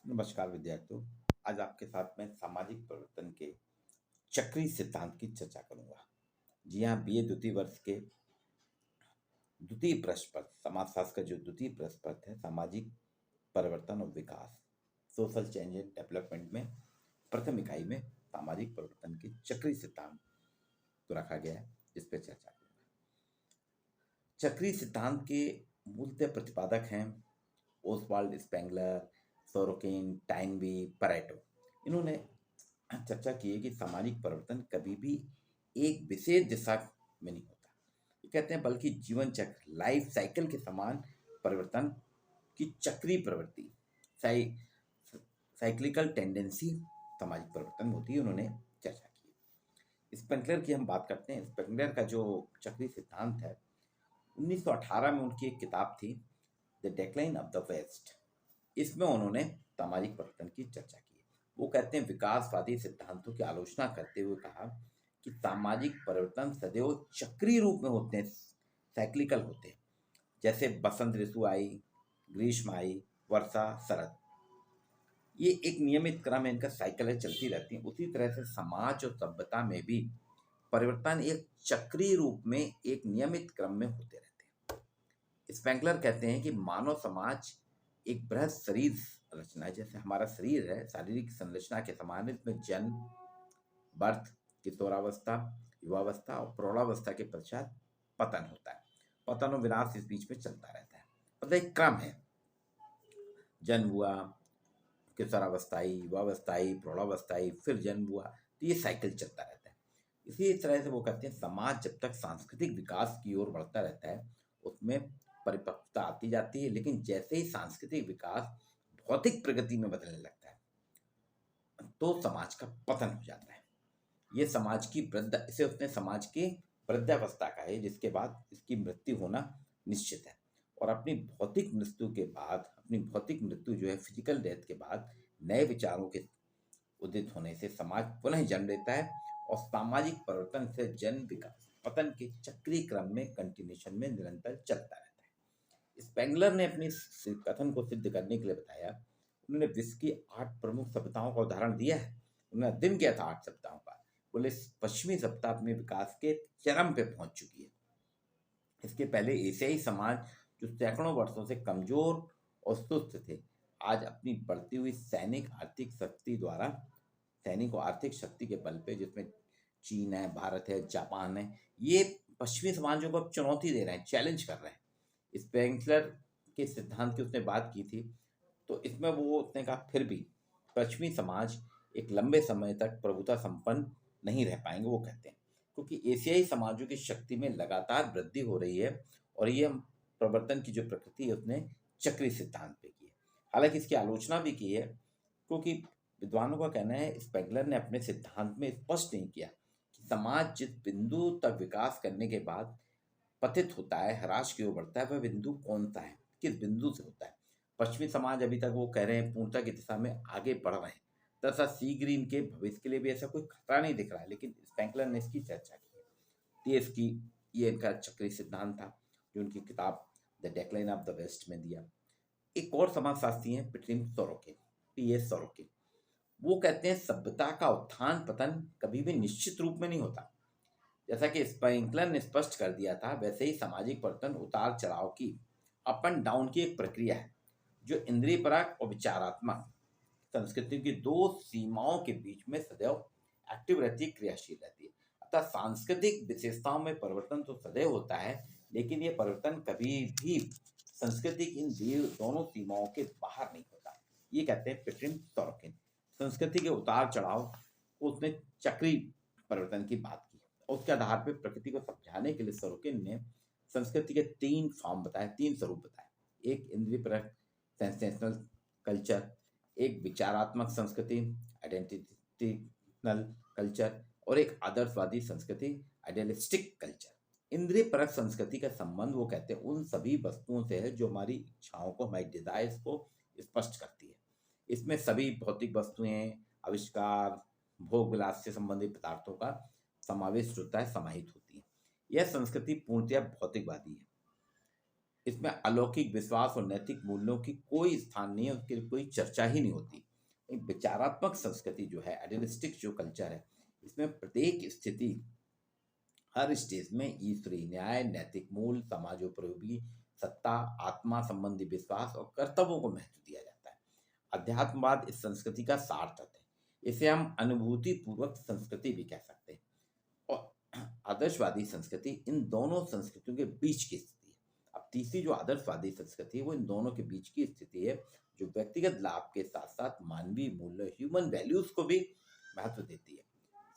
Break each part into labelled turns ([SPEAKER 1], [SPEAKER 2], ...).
[SPEAKER 1] नमस्कार विद्यार्थियों। आज आपके साथ मैं सामाजिक परिवर्तन के चक्रीय सिद्धांत की चर्चा करूंगा। जी हाँ, बीए द्वितीय वर्ष के द्वितीय प्रश्न पत्र, समाजशास्त्र का जो द्वितीय प्रश्न पत्र है, सामाजिक परिवर्तन और विकास, सोशल चेंज एंड डेवलपमेंट में प्रथम इकाई में सामाजिक परिवर्तन के चक्रीय सिद्धांत तो रखा गया है, जिस पर चर्चा करूंगा। चक्रीय सिद्धांत के मूलतः प्रतिपादक हैं Oswald Spengler, Sorokin, Toynbee, Pareto. इन्होंने चर्चा की है कि सामाजिक परिवर्तन कभी भी एक विशेष दिशा में नहीं होता। ये कहते हैं बल्कि जीवन चक्र, लाइफ साइकिल के समान परिवर्तन की चक्रीय प्रवृत्ति, साइ साइक्लिकल टेंडेंसी सामाजिक परिवर्तन होती है। उन्होंने चर्चा की। स्पेंगलर की हम बात करते हैं। स्पेंगलर का जो चक्रीय सिद्धांत है, 1918 में उनकी एक किताब थी, the decline of the west. इसमें उन्होंने सामाजिक परिवर्तन की चर्चा की। वो कहते हैं विकासवादी सिद्धांतों की आलोचना करते हुए कहा कि सामाजिक परिवर्तन सदैव चक्रीय रूप में होते हैं, साइक्लिकल होते हैं। जैसे बसंत ऋतु आई, ग्रीष्म आई, वर्षा, शरद, ये एक नियमित क्रम है, इनका साइकिल है, चलती रहती है। उसी तरह से समाज और सभ्यता में भी परिवर्तन एक चक्रीय रूप में एक नियमित क्रम में होते रहते हैं। स्पेंगलर कहते हैं कि मानव समाज एक बृहद शरीर रचना है। जैसे हमारा शरीर है, शारीरिक संरचना के समान है। इसमें जन्म, बर्थ, किशोरावस्था, युवावस्था और प्रौढ़ावस्था के पश्चात पतन होता है। पतन और विनाश इस बीच में चलता रहता है, मतलब एक क्रम है। जन्म हुआ, किशोरावस्था आई, युवावस्था आई, प्रौढ़ावस्था आई, फिर जन्म हुआ, तो ये साइकिल चलता रहता है। इसी तरह से वो कहते हैं समाज जब तक सांस्कृतिक विकास की ओर बढ़ता रहता है, उसमें परिपक्वता आती जाती है। लेकिन जैसे ही सांस्कृतिक विकास भौतिक प्रगति में बदलने लगता है, तो समाज का पतन हो जाता है। ये समाज की इसे उसने समाज की वृद्धावस्था का है, जिसके बाद इसकी मृत्यु होना निश्चित है। और अपनी भौतिक मृत्यु के बाद, अपनी भौतिक मृत्यु जो है, फिजिकल डेथ के बाद, नए विचारों के उदित होने से समाज पुनः जन्म लेता है। और सामाजिक परिवर्तन से जन्म, विकास, पतन के चक्रीय क्रम में, कंटिन्यूशन में निरंतर चलता रहता है। स्पेंगलर ने अपने इस कथन को सिद्ध करने के लिए बताया, उन्होंने विश्व की 8 प्रमुख सभ्यताओं का उदाहरण दिया है। उन्होंने दिन किया था 8 सभ्यताओं का। बोले पश्चिमी सभ्यता अपने विकास के चरम पे पहुंच चुकी है। इसके पहले एशियाई समाज जो सैकड़ों वर्षों से कमजोर और सुस्त थे, आज अपनी बढ़ती हुई सैनिक आर्थिक शक्ति द्वारा, सैनिक और आर्थिक शक्ति के बल पे, जिसमें चीन है, भारत है, जापान है, ये पश्चिमी समाजों को अब चुनौती दे रहे हैं, चैलेंज कर रहे हैं। स्पेंगलर के सिद्धांत की उसने बात की थी, तो इसमें वो उसने कहा फिर भी पश्चिमी समाज एक लंबे समय तक प्रभुता संपन्न नहीं रह पाएंगे। वो कहते हैं क्योंकि एशियाई समाजों की शक्ति में लगातार वृद्धि हो रही है। और ये प्रवर्तन की जो प्रकृति है, उसने चक्रीय सिद्धांत पे की है। हालांकि इसकी आलोचना भी की है, क्योंकि विद्वानों का कहना है स्पेंगलर ने अपने सिद्धांत में स्पष्ट नहीं किया कि समाज जिस बिंदु तक विकास करने के बाद पतित होता है, ह्रास की ओर बढ़ता है, वह बिंदु कौन सा है, किस बिंदु से होता है। पश्चिमी समाज अभी तक वो कह रहे हैं पूर्णता की दिशा में आगे बढ़ रहे हैं। दरअसल शीघ्र इनके भविष्य के लिए भी ऐसा कोई खतरा नहीं दिख रहा है, लेकिन स्पेंगलर ने इसकी चर्चा की है। तो इसकी ये इनका चक्रीय सिद्धांत था, जो उनकी किताब the decline of the west में दिया। एक और समाजशास्त्री हैं पिटरिम सोरोकिन, पीएस सोरोकिन। वो कहते हैं सभ्यता का उत्थान पतन कभी भी निश्चित रूप में नहीं होता। जैसा कि स्पेंगलर ने स्पष्ट कर दिया था, वैसे ही सामाजिक परिवर्तन उतार चढ़ाव की, अप एंड डाउन की एक प्रक्रिया है, जो इंद्रिय परक और विचारात्मक संस्कृति की दो सीमाओं के बीच में सदैव एक्टिव रहती है, क्रियाशील रहती है। अतः सांस्कृतिक विशेषताओं में परिवर्तन तो सदैव होता है, लेकिन ये परिवर्तन कभी भी संस्कृति की इन दोनों सीमाओं के बाहर नहीं होता। ये कहते हैं पिटरिन सोरोकिन। संस्कृति के उतार चढ़ाव को उसने चक्रीय परिवर्तन की बात की। उसके आधार पर प्रकृति को समझाने के लिए सोरोकिन ने संस्कृति के 3 फॉर्म बताए, 3 स्वरूप बताए। एक इंद्रिय परक सेंसेशनल कल्चर, एक विचारात्मक संस्कृति आइडेंटिटीनल कल्चर, और एक आदर्शवादी संस्कृति आइडियलिस्टिक कल्चर। इंद्रिय परक संस्कृति का संबंध वो कहते हैं उन सभी वस्तुओं से है जो हमारी इच्छाओं को, हमारी डिजायर्स को स्पष्ट करती है। इसमें सभी भौतिक वस्तुएं, आविष्कार, भोग विलास से संबंधित पदार्थों का समावेश होता है, समाहित होती है। यह संस्कृति पूर्णतया भौतिकवादी है। इसमें अलौकिक विश्वास और नैतिक मूल्यों की कोई स्थान नहीं है, उसकी कोई चर्चा ही नहीं होती। एक विचारात्मक संस्कृति जो है, आइडियलिस्टिक जो कल्चर है, इसमें प्रत्येक स्थिति, हर स्टेज में ईश्वरीय न्याय, नैतिक मूल्य, समाजोपयोगी सत्ता, आत्मा संबंधी विश्वास और कर्तव्यों को महत्व दिया जाता है। अध्यात्मवाद इस संस्कृति का सार तत्व है। इसे हम अनुभूति पूर्वक संस्कृति भी कह सकते हैं। और आदर्शवादी संस्कृति इन दोनों संस्कृतियों के बीच की स्थिति है। अब तीसरी जो आदर्शवादी संस्कृति है वो इन दोनों के बीच की स्थिति है, जो व्यक्तिगत लाभ के साथ साथ मानवीय मूल्य, ह्यूमन वैल्यूज को भी महत्व देती है।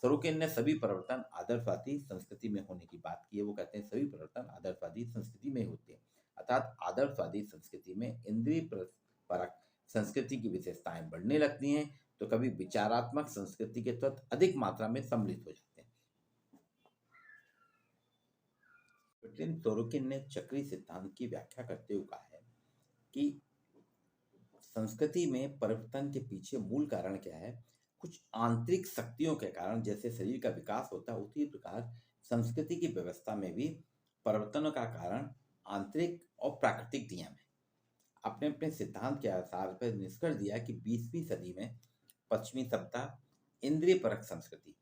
[SPEAKER 1] सरोकिन ने सभी परिवर्तन आदर्शवादी संस्कृति में होने की बात की है। वो कहते हैं सभी परिवर्तन आदर्शवादी संस्कृति में ही होते हैं। अर्थात आदर्शवादी संस्कृति में इंद्रिय परक संस्कृति की विशेषताएं बढ़ने लगती हैं, तो कभी विचारात्मक संस्कृति के तत्व अधिक मात्रा में सम्मिलित हो जाते हैं। सोरोकिन ने चक्री सिद्धांत की व्याख्या करते हुए कहा है कि संस्कृति में परिवर्तन के पीछे मूल कारण क्या है। कुछ आंतरिक शक्तियों के कारण जैसे शरीर का विकास होता है, उसी प्रकार संस्कृति की व्यवस्था में भी परिवर्तनों का कारण आंतरिक और प्राकृतिक नियम है। अपने अपने सिद्धांत के आधार पर निष्कर्ष दिया कि 20वीं सदी में पश्चिमी सभ्यता इंद्रिय परक संस्कृति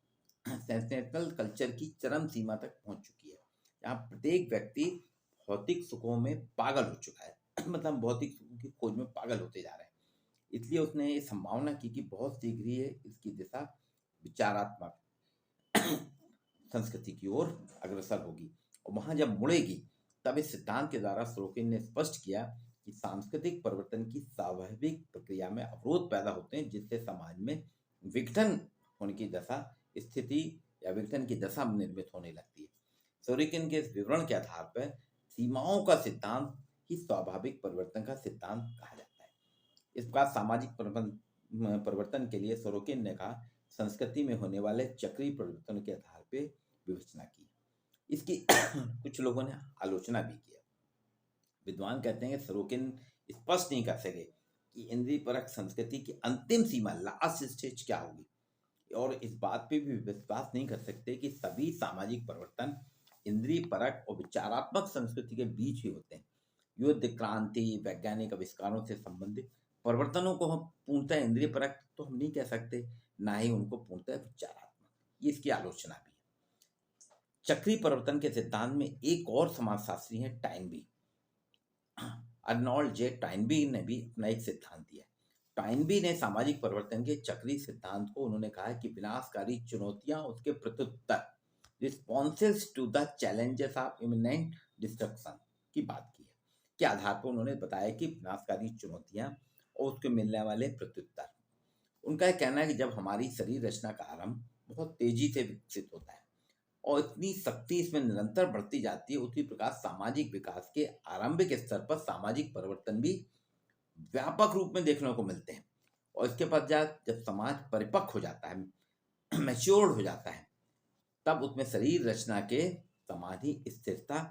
[SPEAKER 1] सेंसेशनल कल्चर की चरम सीमा तक पहुंच चुकी है। यहाँ प्रत्येक व्यक्ति भौतिक सुखों में पागल हो चुका है मतलब भौतिक सुखों की खोज में पागल होते जा रहे हैं। इसलिए उसने ये संभावना की कि बहुत शीघ्र ही इसकी दिशा विचारात्मक संस्कृति की ओर अग्रसर होगी, और वहां जब मुड़ेगी तब इस सिद्धांत के द्वारा सोरोकिन ने स्पष्ट किया कि सांस्कृतिक परिवर्तन की स्वाभाविक प्रक्रिया में अवरोध पैदा होते हैं, जिससे समाज में विघटन होने की दशा स्थिति या विघटन की दशा निर्मित होने लगती है। सोरोकिन के इस विवरण के आधार पर सीमाओं का सिद्धांत ही स्वाभाविक परिवर्तन का सिद्धांत कहा जाता है। इस प्रकार सामाजिक परिवर्तन के लिए सोरोकिन ने कहा संस्कृति में होने वाले चक्रीय परिवर्तन के आधार पर विवेचना की। इसकी कुछ लोगों ने आलोचना भी की। विद्वान कहते हैं कि सोरोकिन स्पष्ट नहीं कर सके कि इंद्रिय परक संस्कृति की अंतिम सीमा, लास्ट स्टेज क्या होगी, और इस बात पे भी विश्वास नहीं कर सकते कि सभी सामाजिक परिवर्तन इंद्रिय परक और विचारात्मक संस्कृति के बीच ही होते हैं। युद्ध, क्रांति, वैज्ञानिक आविष्कारों से संबंधित परिवर्तनों को हम पूर्णतः इंद्रिय परक तो हम नहीं कह सकते, ना ही उनको पूर्णतः विचारात्मक। ये इसकी आलोचना भी है। चक्रीय परिवर्तन के सिद्धांत में एक और समाजशास्त्री है टाइनबी। अर्नोल्ड जे टाइनबी ने भी अपना एक सिद्धांत दिया। टाइनबी ने सामाजिक परिवर्तन के चक्रीय सिद्धांत को उन्होंने कहा कि विनाशकारी चुनौतियां उसके प्रत्युत्तर, responses to the challenges of imminent destruction की बात की है, के आधार पर उन्होंने बताया कि विनाशकारी चुनौतियां और उसके मिलने वाले प्रत्युत्तर। उनका कहना है कि जब हमारी शरीर रचना का आरंभ बहुत तेजी से विकसित होता है और इतनी शक्ति इसमें निरंतर बढ़ती जाती है, उसी प्रकार सामाजिक विकास के आरंभिक स्तर पर सामाजिक परिवर्तन भी व्यापक रूप में देखने को मिलते हैं। और इसके पश्चात जब समाज परिपक्व हो जाता है, मैच्योर्ड हो जाता है, तब उसमें शरीर रचना के समाधि स्थिरता,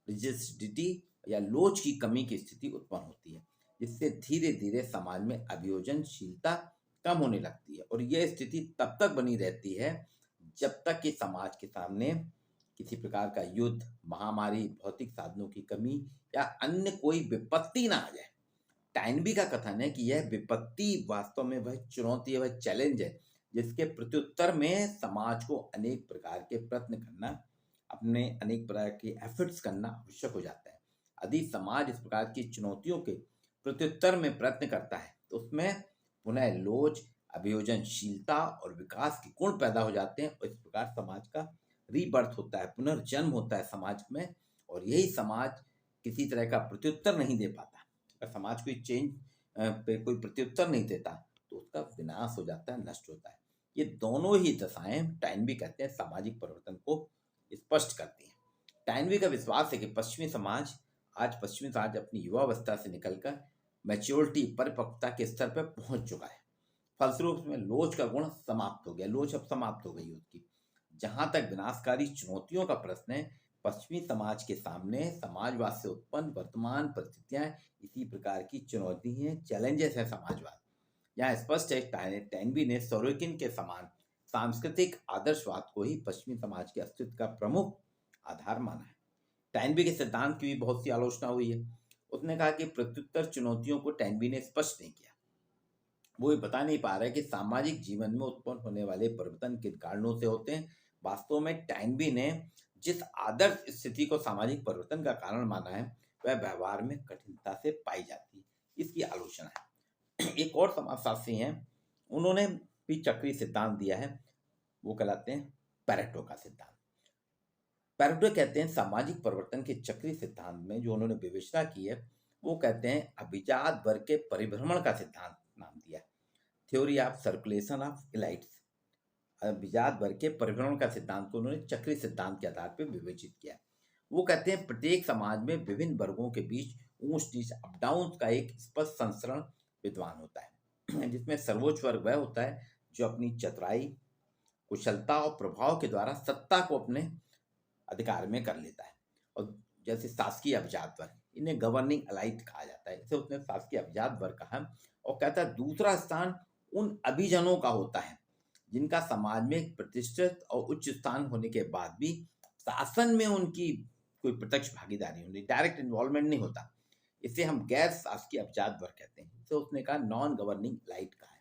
[SPEAKER 1] रिजिडिटी या लोच की कमी की स्थिति उत्पन्न होती है, जिससे धीरे धीरे समाज में अभियोजनशीलता कम होने लगती है। और यह स्थिति तब तक बनी रहती है जब तक कि समाज के सामने किसी प्रकार का युद्ध, महामारी, भौतिक साधनों की कमी या अन्य कोई विपत्ति ना आ जाए। टाइनबी का कथन है कि यह विपत्ति वास्तव में वह चुनौती है, वह चैलेंज है, जिसके प्रत्युत्तर में समाज को अनेक प्रकार के प्रयत्न करना, अपने अनेक प्रकार के एफर्ट्स करना आवश्यक हो जाता है। यदि समाज इस प्रकार की चुनौतियों के प्रत्युत्तर में प्रयत्न करता है तो उसमें पुनः लोच, अभियोजनशीलता और विकास के गुण पैदा हो जाते हैं, और इस प्रकार समाज का रीबर्थ होता है, पुनर्जन्म होता है समाज में। और यही समाज किसी तरह का प्रत्युत्तर नहीं दे पाता, अगर समाज कोई चेंज पे कोई प्रत्युत्तर नहीं देता तो उसका विनाश हो जाता है, नष्ट होता है। ये दोनों ही दशाएं टाइनबी कहते हैं सामाजिक परिवर्तन को स्पष्ट करती हैं। टाइनबी का विश्वास है कि पश्चिमी समाज अपनी युवावस्था से निकलकर मैच्योरिटी, परिपक्वता के स्तर पर पहुंच चुका है। फलस्वरूप में लोच का गुण समाप्त हो गया, लोच अब समाप्त हो गई उसकी। जहां तक विनाशकारी चुनौतियों का प्रश्न है, पश्चिमी समाज के सामने समाजवाद से उत्पन्न वर्तमान परिस्थितियां इसी प्रकार की चुनौती हैं, चैलेंजेस है समाजवाद। यहाँ स्पष्ट है टाइनबी ने सोरोकिन के समान सांस्कृतिक आदर्शवाद को ही पश्चिमी समाज के अस्तित्व का प्रमुख आधार माना है। टाइनबी के सिद्धांत की भी बहुत सी आलोचना हुई है। उसने कहा कि प्रत्युत्तर चुनौतियों को टैनबी ने स्पष्ट नहीं किया। वो ये बता नहीं पा रहा है कि सामाजिक जीवन में उत्पन्न होने वाले परिवर्तन किन कारणों से होते हैं। वास्तव में टैनबी ने जिस आदर्श स्थिति को सामाजिक परिवर्तन का कारण माना है, वह व्यवहार में कठिनता से पाई जाती है। इसकी आलोचना है। एक और समाजशास्त्री हैं, उन्होंने भी चक्रीय सिद्धांत दिया है, वो कहलाते हैं पैरेटो का सिद्धांत। पैरेटो कहते हैं सामाजिक परिवर्तन के चक्रीय सिद्धांत में जो उन्होंने विवेचना की है, वो कहते हैं अभिजात वर्ग के परिभ्रमण का सिद्धांत नाम दिया है, theory of circulation of elites. अभिजात वर्ग के परिभ्रमण का सिद्धांत को उन्होंने चक्रीय सिद्धांत के आधार पर विवेचित किया। वो कहते हैं प्रत्येक समाज में विभिन्न वर्गों के बीच ऊंच नीच अप डाउन का एक स्पष्ट संचरण विद्वान होता है, जिसमें सर्वोच्च वर्ग वह होता है जो अपनी चतुराई, कुशलता और प्रभाव के द्वारा सत्ता को अपने अधिकार में कर लेता है। और जैसे शासकीय अभिजात वर्ग, इन्हें गवर्निंग एलाइट कहा जाता है, इसे उसने शासकीय अभिजात वर्ग कहा। और कहता है दूसरा स्थान उन अभिजनों का होता है जिनका समाज में एक प्रतिष्ठित और उच्च स्थान होने के बाद भी शासन में उनकी कोई प्रत्यक्ष भागीदारी नहीं, डायरेक्ट इन्वॉल्वमेंट नहीं होता। इसे हम गैर शासकीय अभिजात वर्ग कहते हैं। इसे उसने कहा नॉन गवर्निंग लाइट कहा है।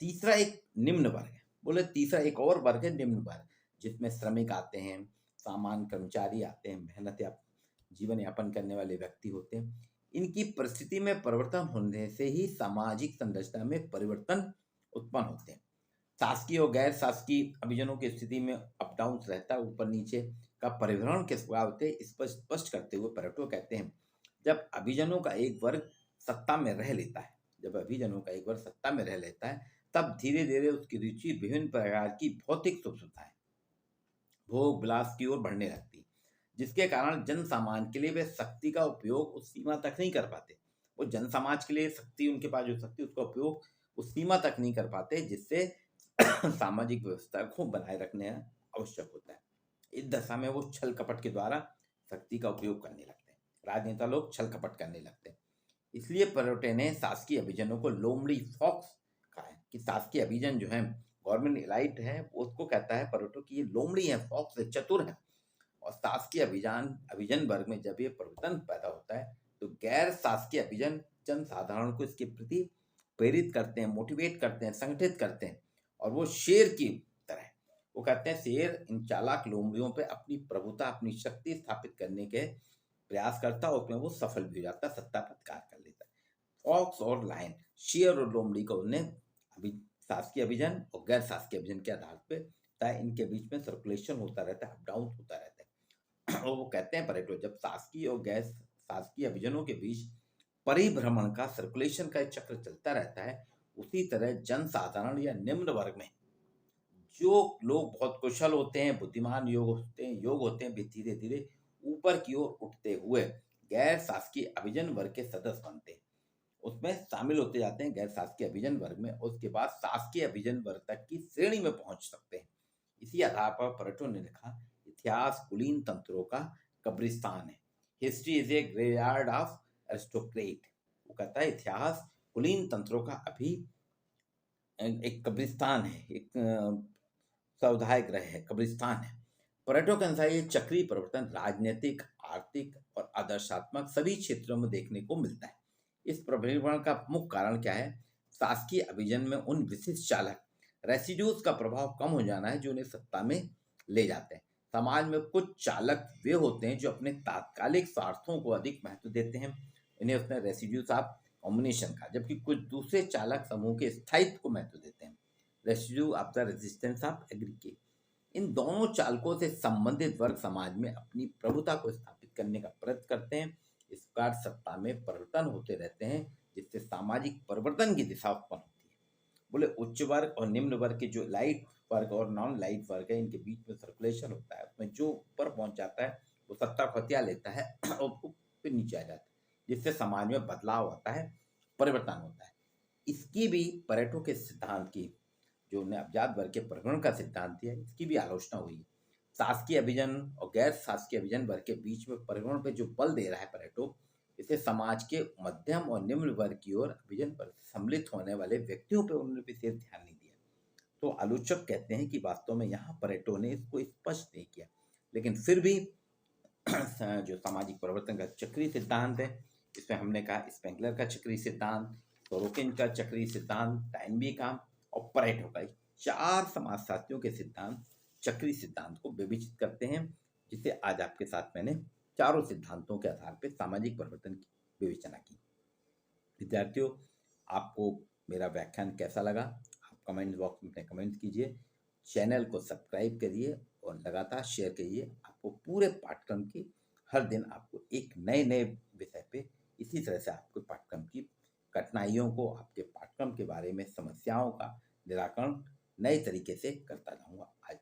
[SPEAKER 1] तीसरा एक निम्न वर्ग है, बोले तीसरा एक और वर्ग है निम्न वर्ग, जिसमें श्रमिक आते हैं, सामान्य कर्मचारी आते हैं, मेहनत या जीवन यापन करने वाले व्यक्ति होते हैं। इनकी परिस्थिति में परिवर्तन होने से ही सामाजिक संरचना में परिवर्तन उत्पन्न होते हैं। शासकीय और गैर शासकीय अभिजनों की स्थिति में अप डाउन रहता है, ऊपर नीचे का परिभ्रमण के स्वभाव से स्पष्ट करते हुए पैरेटो कहते हैं जब अभिजनों का एक वर्ग सत्ता में रह लेता है, जब अभिजनों का एक वर्ग सत्ता में रह लेता है, तब धीरे धीरे उसकी रुचि विभिन्न प्रकार की भौतिक सुख सुविधाएं, भोग विलास की ओर बढ़ने लगती है, जिसके कारण जन सामान्य के लिए वे शक्ति का उपयोग उस सीमा तक नहीं कर पाते। वो जन समाज के लिए शक्ति, उनके पास जो शक्ति, उसका उपयोग उस सीमा तक नहीं कर पाते जिससे सामाजिक व्यवस्था को बनाए रखने आवश्यक होता है। इस दशा में वो छल कपट के द्वारा शक्ति का उपयोग करने लगते हैं। राजनेता लोग छल कपट करने लगते हैं। इसलिए पैरेटो ने शासकीय अभिजनों को लोमड़ी फॉक्स कहा है कि शासकीय अभिजन जो है, गवर्नमेंट एलाइट है, उसको कहता है पैरेटो कि ये लोमड़ी है, फॉक्स है, चतुर है। और शासकीय अभिजन वर्ग में जब ये परिवर्तन पैदा होता है तो गैर शासकीय अभिजन जन साधारण को इसके प्रति प्रेरित करते हैं, मोटिवेट करते हैं, संगठित करते हैं। और वो शेर की तरह, वो कहते हैं शेर इन चालाक लोमड़ियों पे अपनी प्रभुता, अपनी शक्ति स्थापित करने के प्रयास करता है, उसमें वो सफल भी हो जाता है, सत्ता पर अधिकार कर लेता है। फॉक्स और लायन, शेर और लोमड़ी को उन्हें शासकीय अभिजन और गैर शासकीय अभिजन के आधार पर इनके बीच में सर्कुलेशन होता रहता है, अप डाउन होता रहता है। और वो कहते हैं पैरेटो जब शासकीय और गैर शासकीय अभिजनों के बीच परिभ्रमण का, सर्कुलेशन का चक्र चलता रहता है, उसी तरह जन साधारण या निम्न वर्ग में जो लोग बहुत कुशल होते हैं, बुद्धिमान योग होते हैं, वे धीरे धीरे ऊपर की ओर उठते हुए गैर शासकीय अभिजन वर्ग के सदस्य बनते हैं, उसमें शामिल होते जाते हैं गैर शासकीय अभिजन वर्ग में। उसके बाद शासकीय अभिजन वर्ग तक की श्रेणी में पहुंच सकते हैं। इसी आधार पर पैरेटो ने लिखा इतिहास कुलीन तंत्रों का कब्रिस्तान है, history is a graveyard of aristocrat. वो कहता है इतिहास कुलीन तंत्रों का अभी एक कब्रिस्तान है, एक सौधाय ग्रह है, कब्रिस्तान है। पैरेटो के अनुसार ये चक्रीय परिवर्तन राजनीतिक, आर्थिक और आदर्शात्मक सभी क्षेत्रों में देखने को मिलता है। इस परिभ्रमण का मुख्य कारण क्या है? शासकीय अभिजन में उन विशिष्ट चालक रेसिड्यूज का प्रभाव कम हो जाना है जो उन्हें सत्ता में ले जाते हैं। समाज में कुछ चालक वे होते हैं जो अपने तात्कालिक स्वार्थों को अधिक महत्व देते हैं, इन्हें उसने रेसिड्यूज ऑफ कॉम्बिनेशन का, जबकि कुछ दूसरे चालक समूह के स्थायित्व को महत्व देते हैं, residue of the resistance of aggregate. इन दोनों चालकों से संबंधित वर्ग समाज में अपनी प्रभुता को स्थापित करने का प्रयत्न करते हैं। इस प्रकार सत्ता में परिवर्तन होते रहते हैं जिससे सामाजिक परिवर्तन की दिशा उत्पन्न होती है। बोले उच्च वर्ग और निम्न वर्ग के जो लाइट वर्ग और नॉन लाइट वर्ग है, इनके बीच में सर्कुलेशन होता है, उसमें जो ऊपर पहुंच जाता है वो सत्ता को हथिया लेता है और फिर नीचे आ जाता है, जिससे समाज में बदलाव आता है, परिवर्तन होता है। इसकी भी पैरेटो के सिद्धांत की, जो उन्हें अभिजात वर्ग के परिभ्रमण का सिद्धांत दिया, इसकी भी आलोचना हुई है। शासकीय अभिजन और गैर शासकीय अभिजन वर्ग के बीच में परिभ्रमण पर जो बल दे रहा है पैरेटो, इसे समाज के मध्यम और निम्न वर्ग की ओर अभिजन पर सम्मिलित होने वाले व्यक्तियों पर उन्होंने विशेष ध्यान नहीं दिया। तो आलोचक कहते हैं कि वास्तव में यहाँ पैरेटो ने इसको स्पष्ट नहीं किया, लेकिन फिर भी जो सामाजिक परिवर्तन का चक्रीय सिद्धांत है, इसमें हमने कहा स्पेंगलर का चक्रीय सिद्धांत, सोरोकिन का चक्रीय सिद्धांत, टाइनबी का और परेटो का, 4 समाजशास्त्रियों के सिद्धांत चक्रीय सिद्धांत को विवेचित करते हैं, जिसे आज आपके साथ मैंने चारों सिद्धांतों के आधार पर सामाजिक परिवर्तन की विवेचना की। विद्यार्थियों, आपको मेरा व्याख्यान कैसा लगा? आप कमेंट बॉक्स में कमेंट कीजिए, चैनल को सब्सक्राइब करिए और लगातार शेयर करिए। आपको पूरे पाठ्यक्रम की हर दिन आपको एक नए नए विषय पे इसी तरह से आपके पाठ्यक्रम की कठिनाइयों को, आपके पाठ्यक्रम के बारे में समस्याओं का निराकरण नए तरीके से करता जाऊंगा। आज